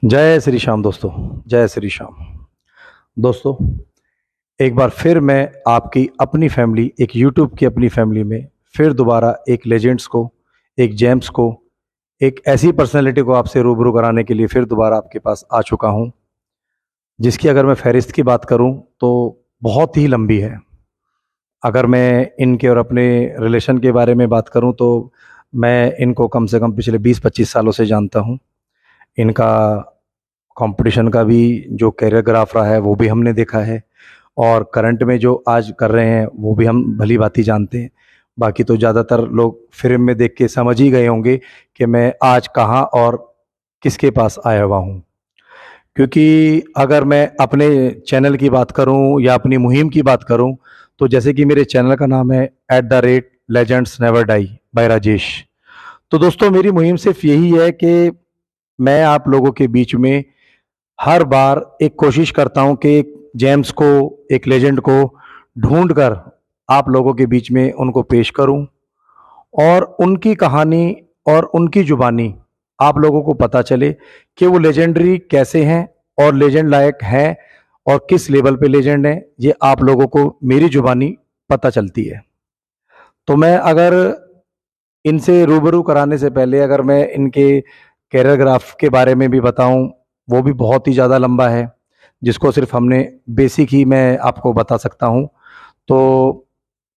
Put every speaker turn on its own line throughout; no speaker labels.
जय श्री श्याम दोस्तों। जय श्री श्याम दोस्तों। एक बार फिर मैं आपकी अपनी फैमिली, एक यूट्यूब की अपनी फैमिली में फिर दोबारा एक लेजेंड्स को, एक जेम्स को, एक ऐसी पर्सनैलिटी को आपसे रूबरू कराने के लिए फिर दोबारा आपके पास आ चुका हूं, जिसकी अगर मैं फहरिस्त की बात करूं तो बहुत ही लंबी है। अगर मैं इनके और अपने रिलेशन के बारे में बात करूं तो मैं इनको कम से कम पिछले 20-25 सालों से जानता हूं। इनका कंपटीशन का भी जो कैरियर ग्राफ रहा है वो भी हमने देखा है, और करंट में जो आज कर रहे हैं वो भी हम भली भांति जानते हैं। बाकी तो ज़्यादातर लोग फिल्म में देख के समझ ही गए होंगे कि मैं आज कहाँ और किसके पास आया हुआ हूँ। क्योंकि अगर मैं अपने चैनल की बात करूं या अपनी मुहिम की बात करूं तो जैसे कि मेरे चैनल का नाम है @Legends Never Die by Rajesh. तो दोस्तों, मेरी मुहिम सिर्फ यही है कि मैं आप लोगों के बीच में हर बार एक कोशिश करता हूं कि एक जेम्स को, एक लेजेंड को ढूंढ कर आप लोगों के बीच में उनको पेश करूं, और उनकी कहानी और उनकी जुबानी आप लोगों को पता चले कि वो लेजेंडरी कैसे हैं और लेजेंड लायक हैं और किस लेवल पे लेजेंड हैं। ये आप लोगों को मेरी जुबानी पता चलती है। तो मैं अगर इनसे रूबरू कराने से पहले अगर मैं इनके कैरियर ग्राफ के बारे में भी बताऊं, वो भी बहुत ही ज़्यादा लंबा है, जिसको सिर्फ हमने बेसिक ही मैं आपको बता सकता हूं। तो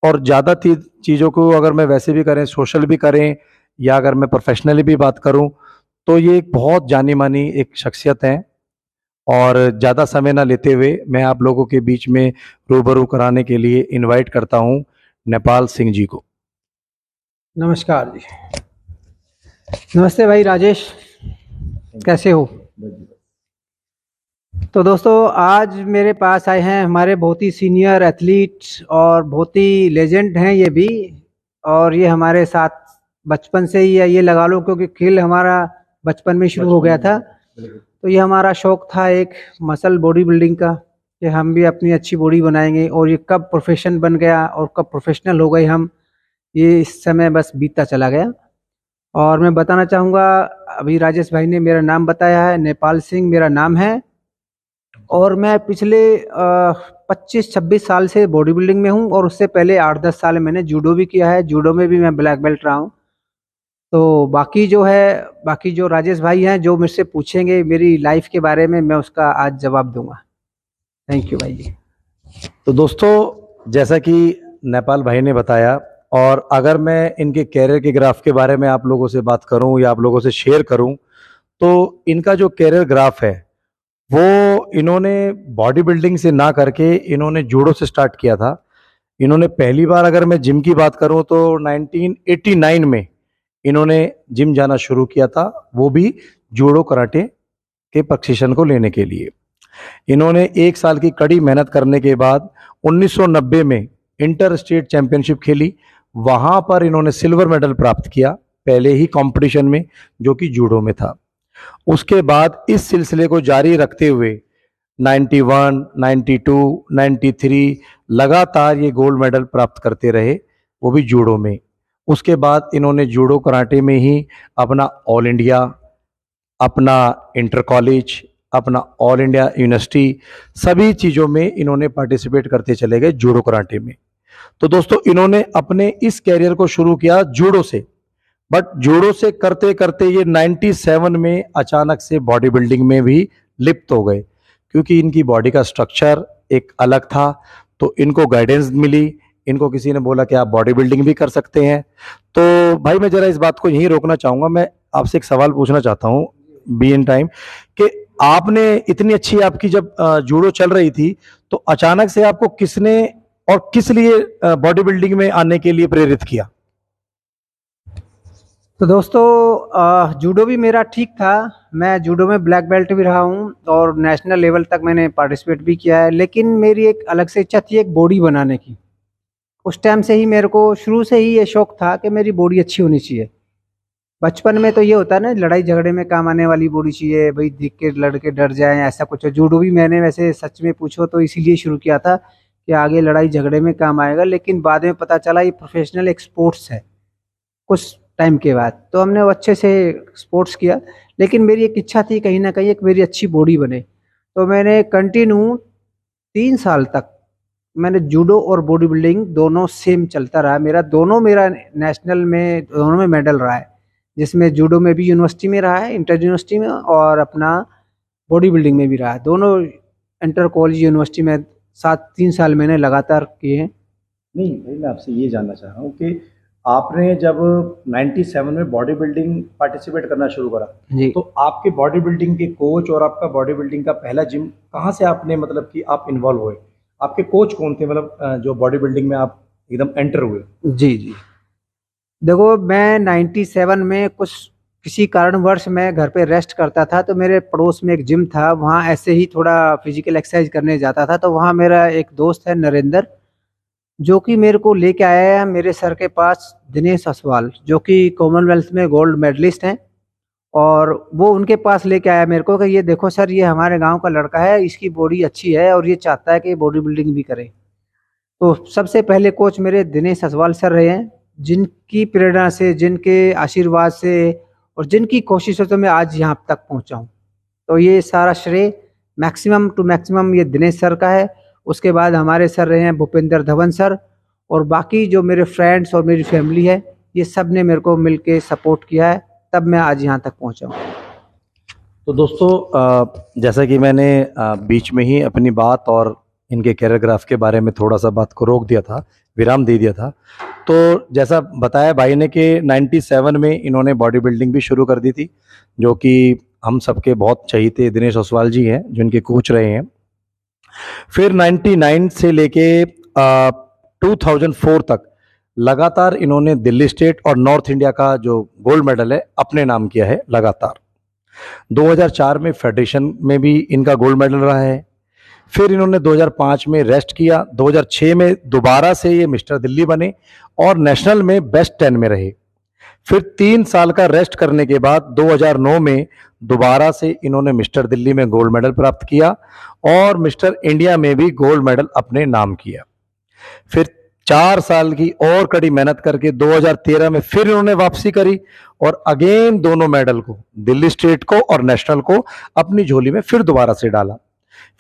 और ज़्यादा चीज़ों को अगर मैं वैसे भी करें, सोशल भी करें, या अगर मैं प्रोफेशनली भी बात करूं, तो ये एक बहुत जानी मानी एक शख्सियत है। और ज़्यादा समय ना लेते हुए मैं आप लोगों के बीच में रूबरू कराने के लिए इनवाइट करता हूं नेपाल सिंह जी को।
नमस्कार जी। नमस्ते भाई राजेश, कैसे हो? तो दोस्तों, आज मेरे पास आए हैं हमारे बहुत ही सीनियर एथलीट और बहुत ही लेजेंड हैं ये भी, और ये हमारे साथ बचपन से ही है, ये लगा लो, क्योंकि खेल हमारा बचपन में शुरू हो गया था। तो ये हमारा शौक था एक मसल बॉडी बिल्डिंग का, कि हम भी अपनी अच्छी बॉडी बनाएंगे, और ये कब प्रोफेशन बन गया और कब प्रोफेशनल हो गए हम, ये इस समय बस बीतता चला गया। और मैं बताना चाहूँगा, अभी राजेश भाई ने मेरा नाम बताया है, नेपाल सिंह मेरा नाम है, और मैं पिछले 25-26 साल से बॉडी बिल्डिंग में हूँ, और उससे पहले 8-10 साल मैंने जूडो भी किया है। जूडो में भी मैं ब्लैक बेल्ट रहा हूँ। तो बाकी जो राजेश भाई हैं, जो मुझसे पूछेंगे मेरी लाइफ के बारे में, मैं उसका आज जवाब दूंगा। थैंक यू भाई जी।
तो दोस्तों, जैसा कि नेपाल भाई ने बताया, और अगर मैं इनके कैरियर के ग्राफ के बारे में आप लोगों से बात करूं या आप लोगों से शेयर करूं, तो इनका जो कैरियर ग्राफ है वो इन्होंने बॉडी बिल्डिंग से ना करके इन्होंने जूडो से स्टार्ट किया था। इन्होंने पहली बार, अगर मैं जिम की बात करूं तो 1989 में इन्होंने जिम जाना शुरू किया था, वो भी जूडो कराटे के प्रशिक्षण को लेने के लिए। इन्होंने 1 साल की कड़ी मेहनत करने के बाद 1990 में इंटर स्टेट चैंपियनशिप खेली। वहां पर इन्होंने सिल्वर मेडल प्राप्त किया, पहले ही कंपटीशन में, जो कि जूडो में था। उसके बाद इस सिलसिले को जारी रखते हुए 91, 92, 93 लगातार ये गोल्ड मेडल प्राप्त करते रहे, वो भी जूडो में। उसके बाद इन्होंने जूडो कराटे में ही अपना ऑल इंडिया, अपना इंटर कॉलेज, अपना ऑल इंडिया यूनिवर्सिटी, सभी चीज़ों में इन्होंने पार्टिसिपेट करते चले गए जूडो कराटे में। तो दोस्तों, इन्होंने अपने इस कैरियर को शुरू किया जूडो से, बट जूडो से करते करते ये 97 में अचानक से बॉडी बिल्डिंग में भी लिप्त हो गए, क्योंकि इनकी बॉडी का स्ट्रक्चर एक अलग था। तो इनको गाइडेंस मिली, इनको किसी ने बोला कि आप बॉडी बिल्डिंग भी कर सकते हैं। तो भाई, मैं जरा इस बात को यहीं रोकना चाहूंगा। मैं आपसे एक सवाल पूछना चाहता हूँ बी इन टाइम, कि आपने इतनी अच्छी आपकी जब जूडो चल रही थी, तो अचानक से आपको किसने और किस लिए बॉडी बिल्डिंग में आने के लिए प्रेरित किया?
तो दोस्तों, जूडो भी मेरा ठीक था। मैं जूडो में ब्लैक बेल्ट भी रहा हूँ और नेशनल लेवल तक मैंने पार्टिसिपेट भी किया है, लेकिन मेरी एक अलग से इच्छा थी एक बॉडी बनाने की। उस टाइम से ही मेरे को शुरू से ही ये शौक था कि मेरी बॉडी अच्छी होनी चाहिए। बचपन में तो ये होता है ना, लड़ाई झगड़े में काम आने वाली बॉडी चाहिए भाई, देख के लड़के डर जाएं, ऐसा कुछ। जूडो भी मैंने वैसे सच में पूछो तो इसीलिए शुरू किया था कि आगे लड़ाई झगड़े में काम आएगा, लेकिन बाद में पता चला ये प्रोफेशनल एक स्पोर्ट्स है। कुछ टाइम के बाद। तो हमने वो अच्छे से स्पोर्ट्स किया, लेकिन मेरी एक इच्छा थी कहीं न कहीं एक मेरी अच्छी बॉडी बने। तो मैंने कंटिन्यू 3 साल तक मैंने जूडो और बॉडी बिल्डिंग दोनों सेम चलता रहा। मेरा नेशनल में दोनों में मेडल रहा है, जिसमें जूडो में भी यूनिवर्सिटी में रहा है, इंटर यूनिवर्सिटी में, और अपना बॉडी बिल्डिंग में भी रहा है। दोनों इंटर कॉलेज यूनिवर्सिटी में 3 साल मैंने लगातार किए हैं।
नहीं भाई, मैं आपसे ये जानना चाह रहा हूँ कि आपने जब 97 में बॉडी बिल्डिंग पार्टिसिपेट करना शुरू करा,
जी।
तो आपके बॉडी बिल्डिंग के कोच और आपका बॉडी बिल्डिंग का पहला जिम कहाँ से आपने मतलब कि आप इन्वॉल्व हुए? आपके कोच कौन थे, मतलब जो बॉडी बिल्डिंग में आप एकदम एंटर हुए?
जी, जी। देखो, मैं 97 में किसी कारणवश मैं घर पे रेस्ट करता था, तो मेरे पड़ोस में एक जिम था, वहाँ ऐसे ही थोड़ा फिजिकल एक्सरसाइज करने जाता था। तो वहाँ मेरा एक दोस्त है नरेंद्र, जो कि मेरे को लेके आया है मेरे सर के पास दिनेश असवाल, जो कि कॉमनवेल्थ में गोल्ड मेडलिस्ट हैं। और वो उनके पास लेके आया मेरे को कि ये देखो सर, ये हमारे गांव का लड़का है, इसकी बॉडी अच्छी है और ये चाहता है कि बॉडी बिल्डिंग भी करे। तो सबसे पहले कोच मेरे दिनेश असवाल सर रहे हैं, जिनकी प्रेरणा से, जिनके आशीर्वाद से और जिनकी कोशिशों से मैं आज यहाँ तक पहुँचा हूँ। तो ये सारा श्रेय मैक्सिमम टू मैक्सिमम ये दिनेश सर का है। उसके बाद हमारे सर रहे हैं भूपेंद्र धवन सर, और बाकी जो मेरे फ्रेंड्स और मेरी फैमिली है, ये सब ने मेरे को मिलके सपोर्ट किया है, तब मैं आज यहाँ तक पहुँचा हूँ।
तो दोस्तों, जैसा कि मैंने बीच में ही अपनी बात और इनके कैरियोग्राफ के बारे में थोड़ा सा बात को रोक दिया था, विराम दे दिया था। तो जैसा बताया भाई ने कि 97 में इन्होंने बॉडी बिल्डिंग भी शुरू कर दी थी, जो कि हम सबके बहुत चहीते दिनेश ओसवाल जी हैं, जो इनके कोच रहे हैं। फिर 99 से लेके 2004 तक लगातार इन्होंने दिल्ली स्टेट और नॉर्थ इंडिया का जो गोल्ड मेडल है अपने नाम किया है लगातार। 2004 में फेडरेशन में भी इनका गोल्ड मेडल रहा है। फिर इन्होंने 2005 में रेस्ट किया, 2006 में दोबारा से ये मिस्टर दिल्ली बने और नेशनल में बेस्ट 10 में रहे। फिर 3 साल का रेस्ट करने के बाद 2009 में दोबारा से इन्होंने मिस्टर दिल्ली में गोल्ड मेडल प्राप्त किया और मिस्टर इंडिया में भी गोल्ड मेडल अपने नाम किया। फिर 4 साल की और कड़ी मेहनत करके 2013 में फिर इन्होंने वापसी करी और अगेन दोनों मेडल को, दिल्ली स्टेट को और नेशनल को, अपनी झोली में फिर दोबारा से डाला।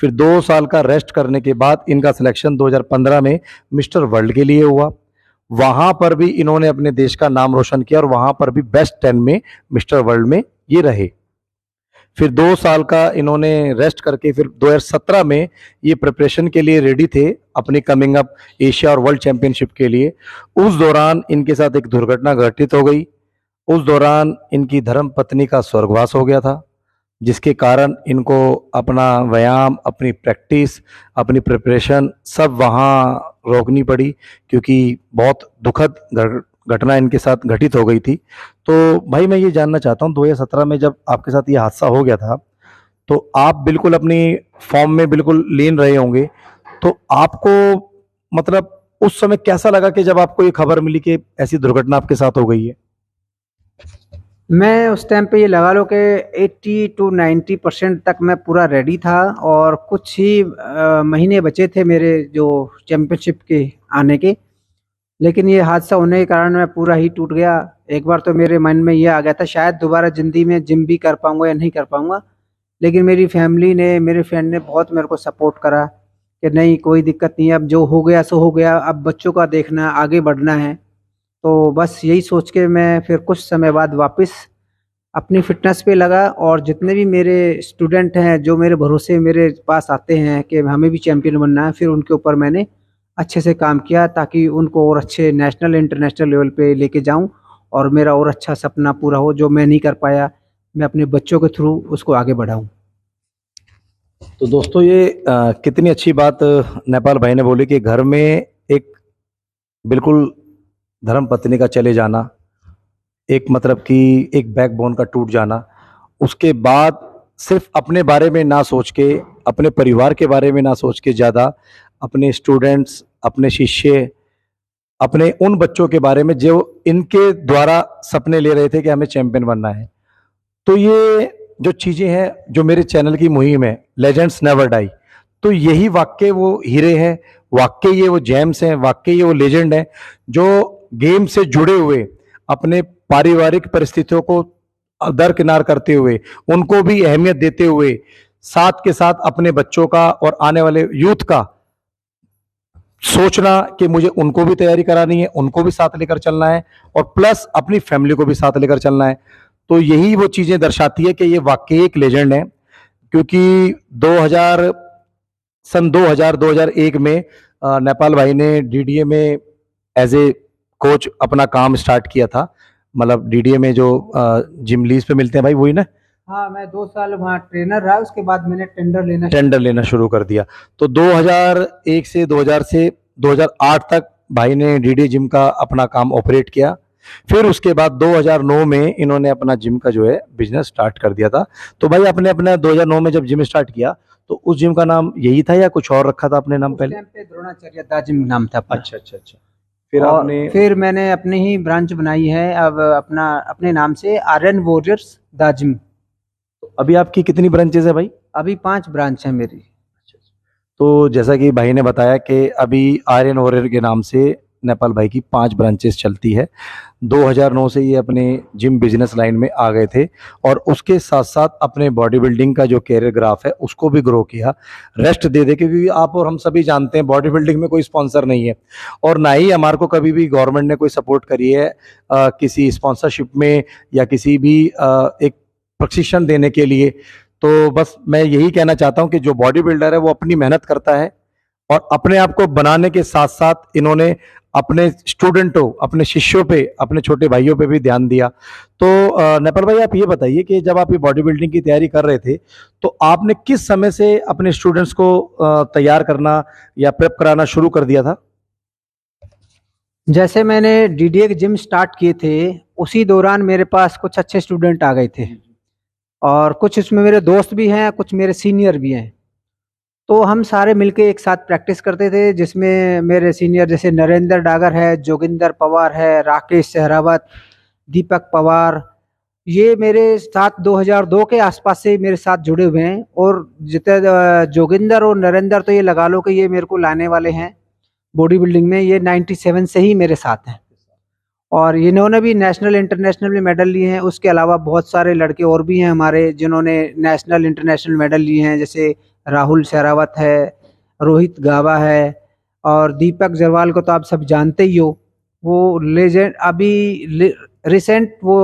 फिर 2 साल का रेस्ट करने के बाद इनका सिलेक्शन 2015 में मिस्टर वर्ल्ड के लिए हुआ। वहां पर भी इन्होंने अपने देश का नाम रोशन किया और वहां पर भी बेस्ट 10 में मिस्टर वर्ल्ड में ये रहे। फिर 2 साल का इन्होंने रेस्ट करके फिर 2017 में ये प्रिपरेशन के लिए रेडी थे अपनी कमिंग अप एशिया और वर्ल्ड चैंपियनशिप के लिए। उस दौरान इनके साथ एक दुर्घटना घटित हो गई। उस दौरान इनकी धर्म पत्नी का स्वर्गवास हो गया था, जिसके कारण इनको अपना व्यायाम, अपनी प्रैक्टिस, अपनी प्रिपरेशन सब वहाँ रोकनी पड़ी, क्योंकि बहुत दुखद घटना इनके साथ घटित हो गई थी। तो भाई मैं ये जानना चाहता हूँ, 2017 में जब आपके साथ ये हादसा हो गया था, तो आप बिल्कुल अपनी फॉर्म में बिल्कुल लीन रहे होंगे, तो आपको मतलब उस समय कैसा लगा कि जब आपको ये खबर मिली कि ऐसी दुर्घटना आपके साथ हो गई है?
मैं उस टाइम पे ये लगा लो कि 80 टू 90% तक मैं पूरा रेडी था, और कुछ ही महीने बचे थे मेरे जो चैंपियनशिप के आने के। लेकिन ये हादसा होने के कारण मैं पूरा ही टूट गया। एक बार तो मेरे मन में ये आ गया था शायद दोबारा ज़िंदगी में जिम भी कर पाऊंगा या नहीं कर पाऊंगा। लेकिन मेरी फैमिली ने, मेरे फ्रेंड ने बहुत मेरे को सपोर्ट करा कि नहीं, कोई दिक्कत नहीं है, अब जो हो गया सो हो गया, अब बच्चों का देखना, आगे बढ़ना है। तो बस यही सोच के मैं फिर कुछ समय बाद वापस अपनी फ़िटनेस पे लगा, और जितने भी मेरे स्टूडेंट हैं जो मेरे भरोसे मेरे पास आते हैं कि हमें भी चैंपियन बनना है, फिर उनके ऊपर मैंने अच्छे से काम किया ताकि उनको और अच्छे नेशनल इंटरनेशनल लेवल पे लेके जाऊं, और मेरा और अच्छा सपना पूरा हो जो मैं नहीं कर पाया, मैं अपने बच्चों के थ्रू उसको आगे बढ़ाऊं।
तो दोस्तों, ये कितनी अच्छी बात नेपाल भाई ने बोली कि घर में एक बिल्कुल धर्म पत्नी का चले जाना, एक मतलब कि एक बैकबोन का टूट जाना, उसके बाद सिर्फ अपने बारे में ना सोच के, अपने परिवार के बारे में ना सोच के, ज़्यादा अपने स्टूडेंट्स, अपने शिष्य, अपने उन बच्चों के बारे में जो इनके द्वारा सपने ले रहे थे कि हमें चैंपियन बनना है। तो ये जो चीज़ें हैं, जो मेरे चैनल की मुहिम है लेजेंड्स नेवर डाई, तो यही वाकई वो हीरे हैं, वाकई ये वो जेम्स हैं, वाकई ये वो लेजेंड हैं जो गेम से जुड़े हुए अपने पारिवारिक परिस्थितियों को दरकिनार करते हुए, उनको भी अहमियत देते हुए, साथ के साथ अपने बच्चों का और आने वाले यूथ का सोचना कि मुझे उनको भी तैयारी करानी है, उनको भी साथ लेकर चलना है और प्लस अपनी फैमिली को भी साथ लेकर चलना है। तो यही वो चीजें दर्शाती है कि ये वाकई एक लेजेंड है, क्योंकि 2000 सन 2001 में नेपाल भाई ने डीडीए में एज ए कोच अपना काम स्टार्ट किया था। मतलब डीडीए में जो जिम लीज पे मिलते हैं भाई, वही ना?
हाँ, मैं 2 साल वहाँ ट्रेनर रहा, उसके बाद मैंने
टेंडर लेना शुरू कर दिया। तो 2001 से 2008 तक भाई ने डीडी जिम का अपना काम ऑपरेट किया। फिर उसके बाद 2009 में इन्होंने अपना जिम का जो है बिजनेस स्टार्ट कर दिया था। तो भाई अपने अपना 2009 में जब जिम स्टार्ट किया तो उस जिम का नाम यही था या कुछ और रखा था अपने नाम पहले?
पे द्रोणाचार्य दा जिम नाम था अपना।
अच्छा अच्छा अच्छा। फिर
और
आपने
फिर मैंने अपनी ही ब्रांच बनाई है अब अपने नाम से, आर्यन वॉरियर्स दा जिम।
अभी आपकी कितनी ब्रांचेस है भाई?
अभी 5 ब्रांच है मेरी।
तो जैसा कि भाई ने बताया कि अभी आर्यन वॉरियर के नाम से नेपाल भाई की 5 ब्रांचेस चलती है। 2009 से ये अपने जिम बिजनेस लाइन में आ गए थे और उसके साथ साथ अपने बॉडी बिल्डिंग का जो कैरियर ग्राफ है उसको भी ग्रो किया, रेस्ट दे दे, क्योंकि आप और हम सभी जानते हैं बॉडी बिल्डिंग में कोई स्पॉन्सर नहीं है और ना ही हमारे को कभी भी गवर्नमेंट ने कोई सपोर्ट करी है किसी स्पॉन्सरशिप में या किसी भी एक प्रशिक्षण देने के लिए। तो बस मैं यही कहना चाहता हूं कि जो बॉडी बिल्डर है वो अपनी मेहनत करता है और अपने आप को बनाने के साथ साथ इन्होंने अपने स्टूडेंटों, अपने शिष्यों पे, अपने छोटे भाइयों पे भी ध्यान दिया। तो नेपाल भाई आप ये बताइए कि जब आप ये बॉडी बिल्डिंग की तैयारी कर रहे थे तो आपने किस समय से अपने स्टूडेंट्स को तैयार करना या प्रेप कराना शुरू कर दिया था?
जैसे मैंने डीडीए के जिम स्टार्ट किए थे उसी दौरान मेरे पास कुछ अच्छे स्टूडेंट आ गए थे और कुछ इसमें मेरे दोस्त भी हैं, कुछ मेरे सीनियर भी हैं। तो हम सारे मिलके एक साथ प्रैक्टिस करते थे, जिसमें मेरे सीनियर जैसे नरेंद्र डागर है, जोगिंदर पवार है, राकेश सहरावत, दीपक पवार, ये मेरे साथ 2002 के आसपास से मेरे साथ जुड़े हुए हैं। और जितने जोगिंदर और नरेंद्र तो ये लगा लो कि ये मेरे को लाने वाले हैं बॉडी बिल्डिंग में, ये 97 से ही मेरे साथ हैं और इन्होंने भी नेशनल इंटरनेशनल में मेडल लिए हैं। उसके अलावा बहुत सारे लड़के और भी हैं हमारे जिन्होंने नेशनल इंटरनेशनल मेडल लिए हैं, जैसे राहुल सहरावत है, रोहित गावा है और दीपक जरवाल को तो आप सब जानते ही हो, वो लेजेंड अभी रिसेंट वो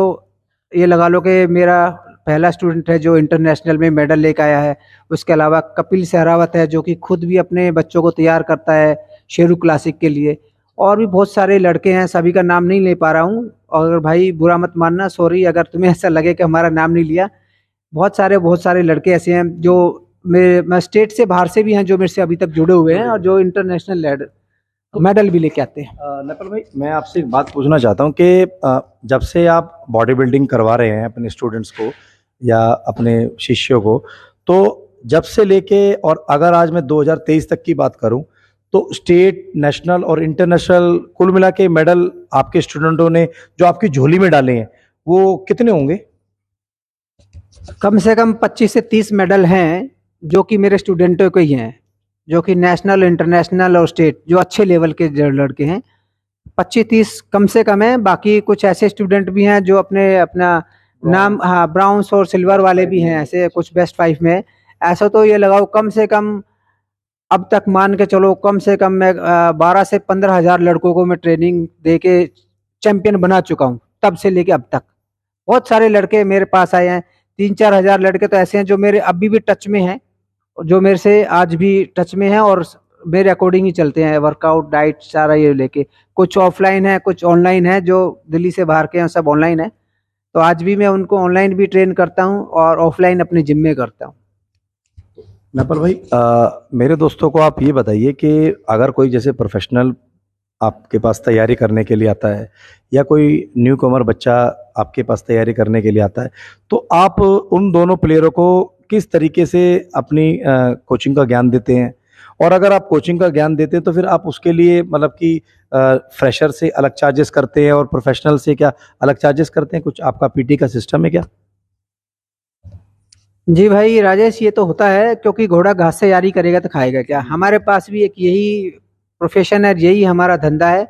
ये लगा लो कि मेरा पहला स्टूडेंट है जो इंटरनेशनल में मेडल लेकर आया है। उसके अलावा कपिल सहरावत है जो कि खुद भी अपने बच्चों को तैयार करता है शेरू क्लासिक के लिए। और भी बहुत सारे लड़के हैं, सभी का नाम नहीं ले पा रहा हूँ और भाई बुरा मत मानना, सॉरी अगर तुम्हें ऐसा लगे कि हमारा नाम नहीं लिया। बहुत सारे लड़के ऐसे हैं जो मैं स्टेट से बाहर से भी हैं जो मेरे से अभी तक जुड़े हुए हैं और जो इंटरनेशनल मेडल भी लेके आते हैं।
नेपाल भाई मैं आपसे एक बात पूछना चाहता हूँ कि जब से आप बॉडी बिल्डिंग करवा रहे हैं अपने स्टूडेंट्स को या अपने शिष्यों को, तो जब से लेके और अगर आज मैं 2023 तक की बात करूं तो स्टेट, नेशनल और इंटरनेशनल कुल मिला के मेडल आपके स्टूडेंटों ने जो आपकी झोली में डाले हैं वो कितने होंगे?
कम से कम 25 से 30 मेडल हैं जो कि मेरे स्टूडेंटों के ही हैं, जो कि नेशनल, इंटरनेशनल और स्टेट जो अच्छे लेवल के जो लड़के हैं 25-30 कम से कम है। बाकी कुछ ऐसे स्टूडेंट भी हैं जो अपना नाम, हाँ, ब्राउन्स और सिल्वर वाले भी हैं, ऐसे कुछ बेस्ट 5 में। ऐसा तो ये लगाओ कम से कम अब तक मान के चलो कम से कम मैं 12 से 15 हजार लड़कों को मैं ट्रेनिंग दे के चैंपियन बना चुका हूँ तब से लेके अब तक। बहुत सारे लड़के मेरे पास आए हैं, 3-4 हजार लड़के तो ऐसे हैं जो मेरे अभी भी टच में हैं, जो मेरे से आज भी टच में हैं और मेरे अकॉर्डिंग ही चलते हैं, वर्कआउट, डाइट सारा ये लेके। कुछ ऑफलाइन है, कुछ ऑनलाइन है, जो दिल्ली से बाहर के हैं सब ऑनलाइन है। तो आज भी मैं उनको ऑनलाइन भी ट्रेन करता हूँ और ऑफलाइन अपने जिम में करता हूँ।
नेपाल भाई मेरे दोस्तों को आप ये बताइए कि अगर कोई जैसे प्रोफेशनल आपके पास तैयारी करने के लिए आता है या कोई न्यू कमर बच्चा आपके पास तैयारी करने के लिए आता है, तो आप उन दोनों प्लेयरों को किस तरीके से अपनी कोचिंग का ज्ञान देते हैं? और अगर आप कोचिंग का ज्ञान देते हैं तो फिर आप उसके लिए मतलब कि फ्रेशर से अलग चार्जेस करते हैं और प्रोफेशनल से क्या अलग चार्जेस करते हैं? कुछ आपका पीटी का सिस्टम है क्या?
जी भाई राजेश, ये तो होता है क्योंकि घोड़ा घास से यारी करेगा तो खाएगा क्या। हमारे पास भी एक यही प्रोफेशन है, यही हमारा धंधा है।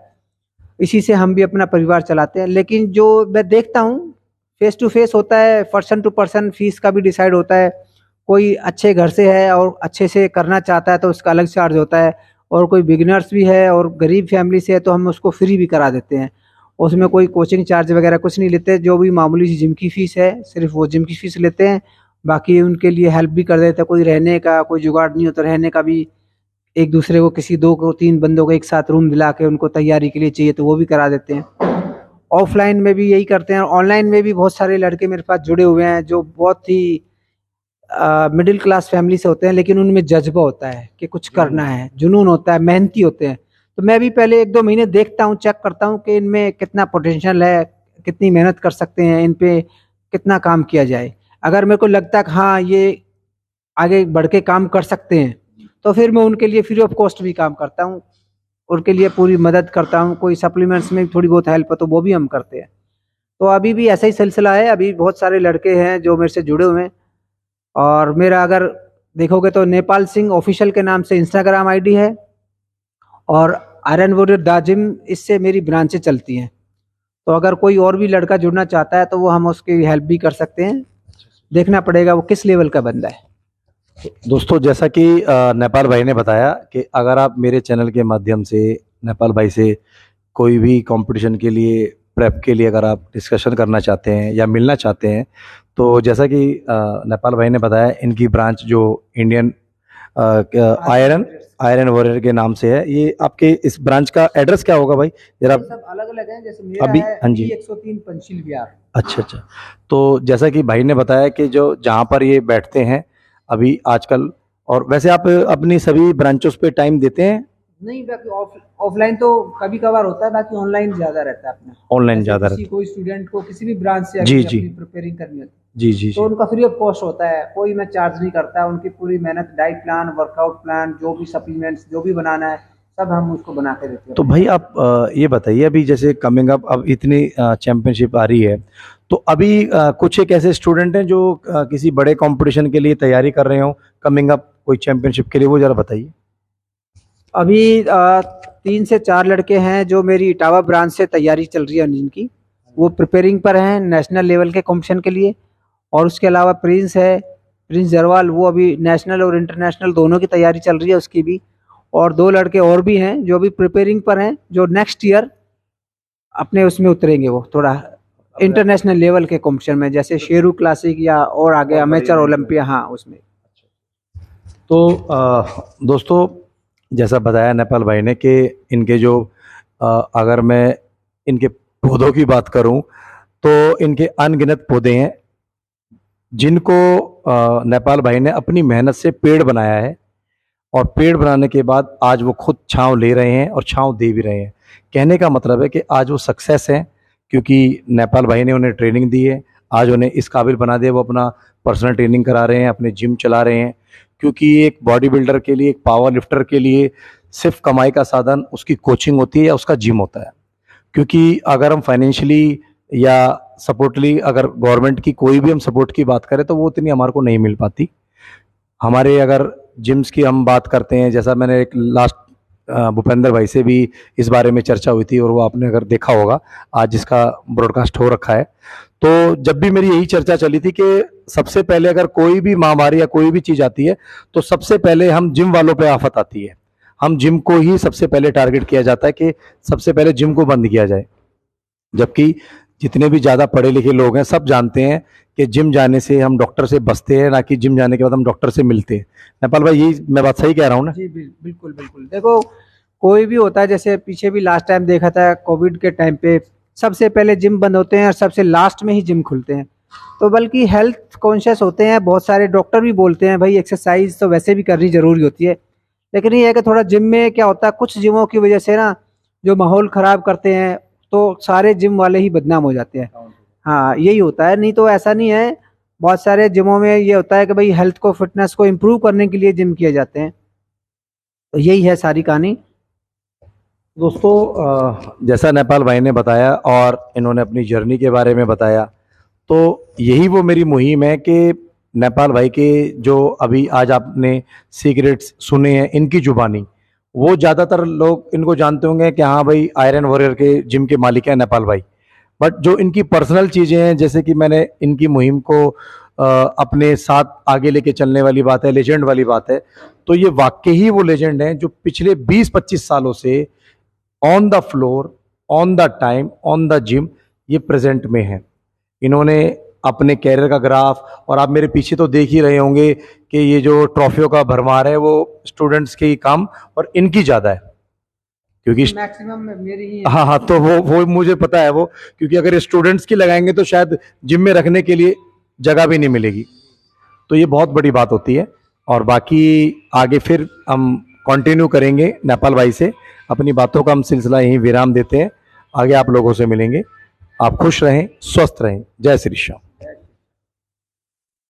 इसी से हम भी अपना परिवार चलाते हैं। लेकिन जो मैं देखता हूँ फेस टू फेस होता है, पर्सन टू पर्सन फीस का भी डिसाइड होता है। कोई अच्छे घर से है और अच्छे से करना चाहता है तो उसका अलग चार्ज होता है, और कोई बिगिनर्स भी है और गरीब फैमिली से है तो हम उसको फ्री भी करा देते हैं। उसमें कोई कोचिंग चार्ज वगैरह कुछ नहीं लेते, जो भी मामूली सी जिम की फीस है सिर्फ वो जिम की फीस लेते हैं। बाकी उनके लिए हेल्प भी कर देते हैं, कोई रहने का कोई जुगाड़ नहीं होता रहने का भी, एक दूसरे को किसी दो को तीन बंदों को एक साथ रूम दिला के उनको तैयारी के लिए चाहिए तो वो भी करा देते हैं। ऑफलाइन में भी यही करते हैं, ऑनलाइन में भी बहुत सारे लड़के मेरे पास जुड़े हुए हैं जो बहुत ही मिडिल क्लास फैमिली से होते हैं, लेकिन उनमें जज्बा होता है कि कुछ करना है, जुनून होता है, मेहनती होते हैं। तो मैं भी पहले 1-2 महीने देखता हूँ, चेक करता हूँ कि इनमें कितना पोटेंशियल है, कितनी मेहनत कर सकते हैं, इन पे कितना काम किया जाए। अगर मेरे को लगता है कि हाँ ये आगे बढ़ के काम कर सकते हैं तो फिर मैं उनके लिए फ्री ऑफ कॉस्ट भी काम करता हूँ, उनके लिए पूरी मदद करता हूँ। कोई सप्लीमेंट्स में थोड़ी बहुत हेल्प है तो वो भी हम करते हैं। तो अभी भी ऐसा ही सिलसिला है, अभी बहुत सारे लड़के हैं जो मेरे से जुड़े हुए हैं। और मेरा अगर देखोगे तो नेपाल सिंह ऑफिशियल के नाम से इंस्टाग्राम आईडी है, और आयरन वॉरियर द जिम इससे मेरी ब्रांचें चलती हैं। तो अगर कोई और भी लड़का जुड़ना चाहता है तो वो हम उसकी हेल्प भी कर सकते हैं, देखना पड़ेगा वो किस लेवल का बंदा है।
दोस्तों, जैसा कि नेपाल भाई ने बताया कि अगर आप मेरे चैनल के माध्यम से नेपाल भाई से कोई भी कंपटीशन के लिए, प्रेप के लिए अगर आप डिस्कशन करना चाहते हैं या मिलना चाहते हैं, तो जैसा कि नेपाल भाई ने बताया, इनकी ब्रांच जो इंडियन आयरन आयरन वॉरियर के नाम से है। ये आपके इस ब्रांच का एड्रेस क्या होगा भाई, जरा?
सब अलग अलग हैं, जैसे मेरा
अभी
है
हाँ जी,
103 पंचशील विहार।
अच्छा अच्छा। तो जैसा कि भाई ने बताया कि जो जहाँ पर ये बैठते हैं अभी आजकल, और वैसे आप अपनी सभी ब्रांचों पे टाइम देते हैं?
नहीं, बाकी ऑफलाइन तो कभी कभार होता है, बाकी ऑनलाइन ज्यादा रहता है अपना।
ऑनलाइन
जैसे
ज़्यादा
किसी
रहता
कोई स्टूडेंट को किसी भी ब्रांच से
है? जी
अगर
जी
अपनी प्रिपेयरिंग करनी होती है
जी जी
तो
जी।
उनका फ्री ऑफ कॉस्ट होता है, कोई मैं चार्ज नहीं करता। उनकी पूरी मेहनत, डाइट प्लान, वर्कआउट प्लान, जो भी सप्लीमेंट्स जो भी बनाना है सब हम उसको बना के देते हैं।
तो भाई आप ये बताइए, अभी जैसे कमिंग अप अब इतनी चैंपियनशिप आ रही है, तो अभी कुछ एक ऐसे स्टूडेंट हैं जो किसी बड़े कंपटीशन के लिए तैयारी कर रहे हो, कमिंग अप कोई चैंपियनशिप के लिए, वो जरा बताइए।
अभी 3 से 4 लड़के हैं जो मेरी इटावा ब्रांच से तैयारी चल रही है जिनकी, वो प्रिपेयरिंग पर हैं नेशनल लेवल के कॉम्पिटिशन के लिए। और उसके अलावा प्रिंस है, प्रिंस जरवाल, वो अभी नेशनल और इंटरनेशनल दोनों की तैयारी चल रही है उसकी भी। और 2 लड़के और भी हैं जो अभी प्रिपेयरिंग पर हैं, जो नेक्स्ट ईयर अपने उसमें उतरेंगे, वो थोड़ा इंटरनेशनल लेवल के कॉम्पिटिशन में, जैसे शेरू क्लासिक या और आगे अमेचर ओलंपिया, हाँ उसमें।
तो दोस्तों, जैसा बताया नेपाल भाई ने कि इनके जो अगर मैं इनके पौधों की बात करूं तो इनके अनगिनत पौधे हैं जिनको नेपाल भाई ने अपनी मेहनत से पेड़ बनाया है, और पेड़ बनाने के बाद आज वो खुद छांव ले रहे हैं और छांव दे भी रहे हैं। कहने का मतलब है कि आज वो सक्सेस हैं क्योंकि नेपाल भाई ने उन्हें ट्रेनिंग दी है, आज उन्हें इस काबिल बना दिया, वो अपना पर्सनल ट्रेनिंग करा रहे हैं, अपने जिम चला रहे हैं। क्योंकि एक बॉडी बिल्डर के लिए, एक पावर लिफ्टर के लिए सिर्फ कमाई का साधन उसकी कोचिंग होती है या उसका जिम होता है। क्योंकि अगर हम फाइनेंशियली या सपोर्टली, अगर गवर्नमेंट की कोई भी हम सपोर्ट की बात करें तो वो उतनी हमारे को नहीं मिल पाती। हमारे अगर जिम्स की हम बात करते हैं, जैसा मैंने एक लास्ट भूपेंद्र भाई से भी इस बारे में चर्चा हुई थी और वो आपने अगर देखा होगा, आज इसका ब्रॉडकास्ट हो रखा है। तो जब भी मेरी यही चर्चा चली थी कि सबसे पहले अगर कोई भी महामारी या कोई भी चीज़ आती है तो सबसे पहले हम जिम वालों पे आफत आती है। हम जिम को ही सबसे पहले टारगेट किया जाता है कि सबसे पहले जिम को बंद किया जाए। जबकि जितने भी ज़्यादा पढ़े लिखे लोग हैं सब जानते हैं कि जिम जाने से हम डॉक्टर से बचते हैं, ना कि जिम जाने के बाद हम डॉक्टर से मिलते हैं। नेपाल भाई, यही मैं बात सही कह रहा हूँ ना?
जी बिल्कुल बिल्कुल। देखो, कोई भी होता है, जैसे पीछे भी लास्ट टाइम देखा था कोविड के टाइम पे, सबसे पहले जिम बंद होते हैं और सबसे लास्ट में ही जिम खुलते हैं। तो बल्कि हेल्थ कॉन्शियस होते हैं, बहुत सारे डॉक्टर भी बोलते हैं भाई एक्सरसाइज तो वैसे भी करनी जरूरी होती है, लेकिन ये है कि थोड़ा जिम में क्या होता है, कुछ जिमों की वजह से ना जो माहौल खराब करते हैं तो सारे जिम वाले ही बदनाम हो जाते हैं। हाँ यही होता है, नहीं तो ऐसा नहीं है। बहुत सारे जिमों में ये होता है कि भाई हेल्थ को, फिटनेस को इम्प्रूव करने के लिए जिम किए जाते हैं। तो यही है सारी कहानी।
दोस्तों, जैसा नेपाल भाई ने बताया और इन्होंने अपनी जर्नी के बारे में बताया, तो यही वो मेरी मुहिम है कि नेपाल भाई के जो अभी आज आपने सीक्रेट्स सुने हैं इनकी जुबानी, वो ज़्यादातर लोग इनको जानते होंगे कि हाँ भाई आयरन वॉरियर के जिम के मालिक हैं नेपाल भाई। बट जो इनकी पर्सनल चीज़ें हैं, जैसे कि मैंने इनकी मुहिम को अपने साथ आगे लेके चलने वाली बात है, लेजेंड वाली बात है, तो ये वाकई ही वो लेजेंड हैं जो पिछले 20-25 सालों से on the floor, on the time, on the gym ये प्रेजेंट में हैं। इन्होंने अपने कैरियर का ग्राफ, और आप मेरे पीछे तो देख ही रहे होंगे कि ये जो ट्रॉफियों का भरमार है वो स्टूडेंट्स के ही कम और इनकी ज़्यादा है, क्योंकि
मैक्सिमम मेरी ही
हाँ हाँ, तो वो मुझे पता है वो, क्योंकि अगर स्टूडेंट्स की लगाएंगे तो शायद जिम में रखने के लिए जगह भी नहीं मिलेगी। तो ये बहुत बड़ी बात होती है। और बाकी आगे फिर हम कंटिन्यू करेंगे नेपाल भाई से अपनी बातों का, हम सिलसिला यहीं विराम देते हैं। आगे आप लोगों से मिलेंगे। आप खुश रहें, स्वस्थ रहें। जय श्री श्याम।